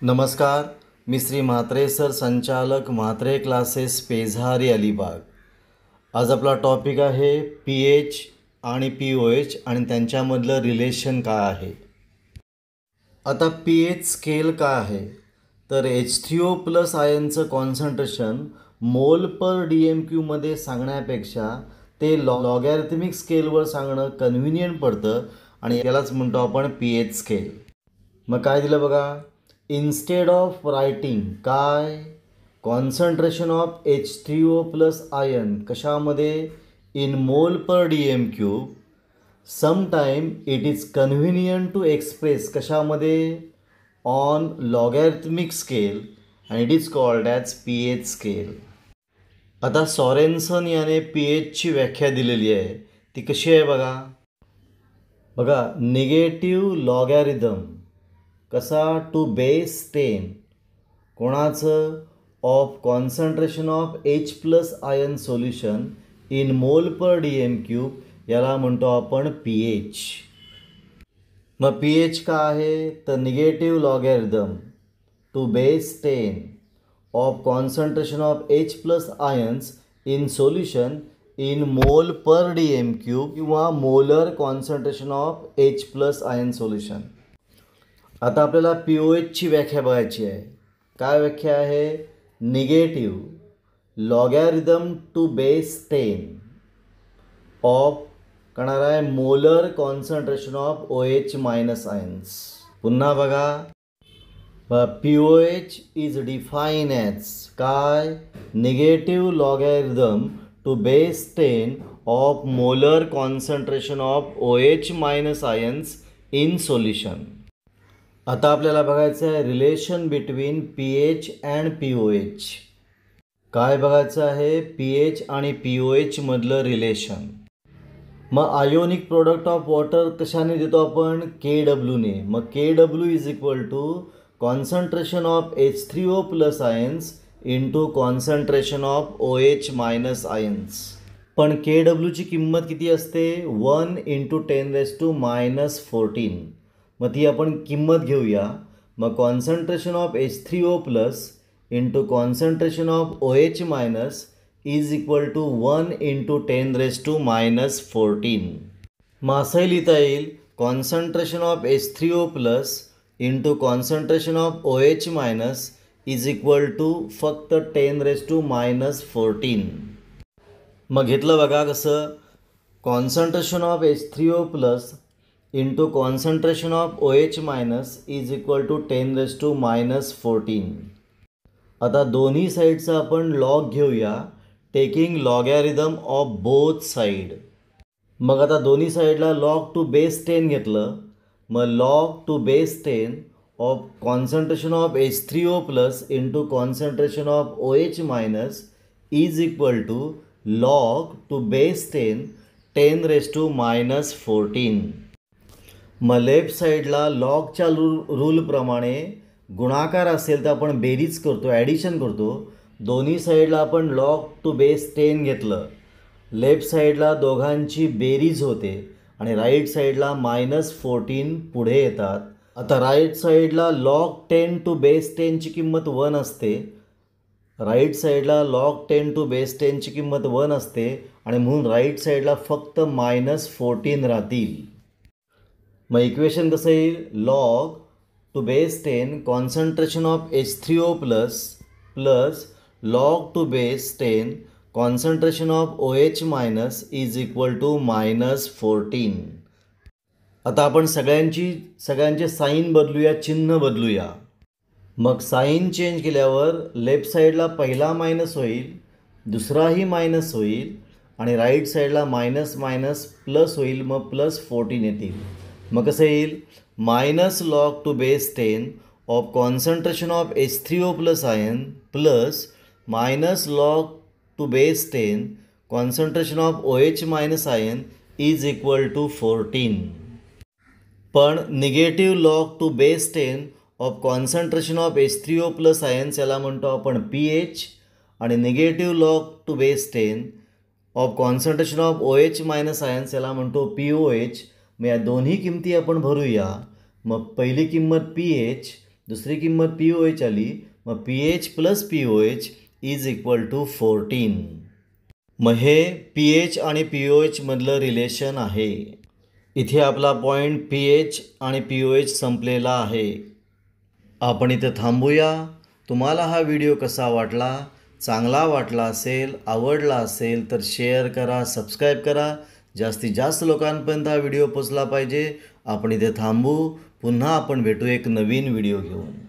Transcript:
नमस्कार, मी श्री म्हात्रे सर, संचालक म्हात्रे क्लासेस, पेझारी, अलिबाग. आज आपला टॉपिक आहे पी-एच आणि पी-ओ-एच आणि त्यांच्यामधलं रिलेशन काय आहे. आता पी-एच स्केल काय आहे तर H3O प्लस आयनचं कॉन्सन्ट्रेशन मोल पर DMQमध्ये सांगण्यापेक्षा ते लॉगॅरिथमिक स्केलवर सांगणं कन्व्हिनियंट पडतं आणि यालाच म्हणतो आपण पी-एच स्केल. मग काय दिलं बघा, इन्स्टेड ऑफ रायटिंग काय concentration of H3O plus ion कशामध्ये in mole per DMQ, sometime it is convenient to express कशामध्ये on logarithmic scale and it is called as pH scale. आता सॉरेन्सन याने पी-एचची व्याख्या दिलेली आहे, ती कशी आहे बघा. निगेटिव्ह लॉगॅरिथम कसा टू बेस 10 कोणाचं of concentration of H plus ion solution in mole per DMQ, याला म्हणतो आपण पी-एच. मग पी-एच का आहे तर negative logarithm to base 10 of concentration of H plus ions in solution in mole per DMQ किंवा molar concentration of H plus ion solution. आता आपल्याला पी-ओ-एचची व्याख्या बघायची आहे. काय व्याख्या आहे, negative logarithm to base 10 of करणार आहे molar concentration of OH minus ions. पुन्हा बघा, पी-ओ-एच इज डिफाईन ॲज काय negative logarithm to base 10 of molar concentration of OH minus ions in solution. आता आपल्याला बघायचं आहे रिलेशन बिटवीन पी-एच अँड पी-ओ-एच. काय बघायचं आहे, पी-एच आणि पी-ओ-एच मधलं रिलेशन. मग आयोनिक प्रोडक्ट ऑफ वॉटर कशाने देतो आपण, KW. मग KW is equal to concentration of H3O plus ions into concentration of OH minus ions. पण KWची किंमत किती असते, 1 × 10⁻⁻14. मग ती आपण किंमत घेऊया. मग concentration of H3O plus into concentration of OH minus is equal to 1 × 10⁻14. मग असंही लिहिता येईल concentration of H3O plus into concentration of OH minus is equal to फक्त 10⁻14. मग घेतलं बघा कसं, concentration of H3O plus into concentration of OH minus is equal to 10⁻14. आता दोन्ही साईडचा आपण लॉग घेऊया, taking logarithm of both side. मग आता दोन्ही साईडला लॉग टू बेस 10 घेतलं. मग log to base 10 of concentration of H3O plus into concentration of OH minus is equal to log to base 10 10⁻14. मग लेफ्ट साईडला लॉगच्या रूलप्रमाणे गुणाकार असेल तर आपण बेरीज करतो, ॲडिशन करतो. दोन्ही साईडला आपण लॉग टू बेस 10 घेतलं, लेफ्ट साईडला दोघांची बेरीज होते आणि राईट साईडला -14 पुढे येतात. आता राईट साईडला लॉग 10 टू बेस 10ची किंमत 1 असते, राईट साईडला लॉग 10 टू बेस 10ची किंमत 1 असते आणि म्हणून राईट साईडला फक्त -14 राहतील. मग इक्वेशन कसं येईल, log to base 10 concentration of H3O plus plus log to base 10 concentration of OH minus is equal to -14. आता आपण सगळ्यांचे साईन बदलूया, चिन्ह बदलूया. मग साईन चेंज केल्यावर लेफ्ट साईडला पहिला मायनस होईल, दुसराही मायनस होईल आणि राईट साईडला मायनस मायनस प्लस होईल, मग +14 येतील. मग कसं येईल, minus log to base 10 of concentration of H3O plus ion plus minus log to base 10 concentration of OH minus ion is equal to 14. पण negative log to base 10 of concentration of H3O plus ions याला म्हणतो आपण pH आणि negative log to base 10 of concentration of OH minus ions याला म्हणतो पी-ओ-एच. मग या दोन्ही किमती आपण भरूया. मग पहिली किंमत पी-एच दुसरी किंमत POH आली, मग PH plus POH is equal to 14. मग हे PH आणि POH मधलं रिलेशन आहे. इथे आपला पॉईंट PH आणि POH संपलेला आहे. आपण इथे थांबूया. तुम्हाला हा व्हिडिओ कसा वाटला? चांगला वाटला असेल, आवडला असेल तर शेअर करा, सबस्क्राईब करा. जास्तीत जास्त लोकांपर्यंत हा व्हिडिओ पोचला पाहिजे. आपण इथे थांबू. पुन्हा आपण भेटू एक नवीन व्हिडिओ घेऊन.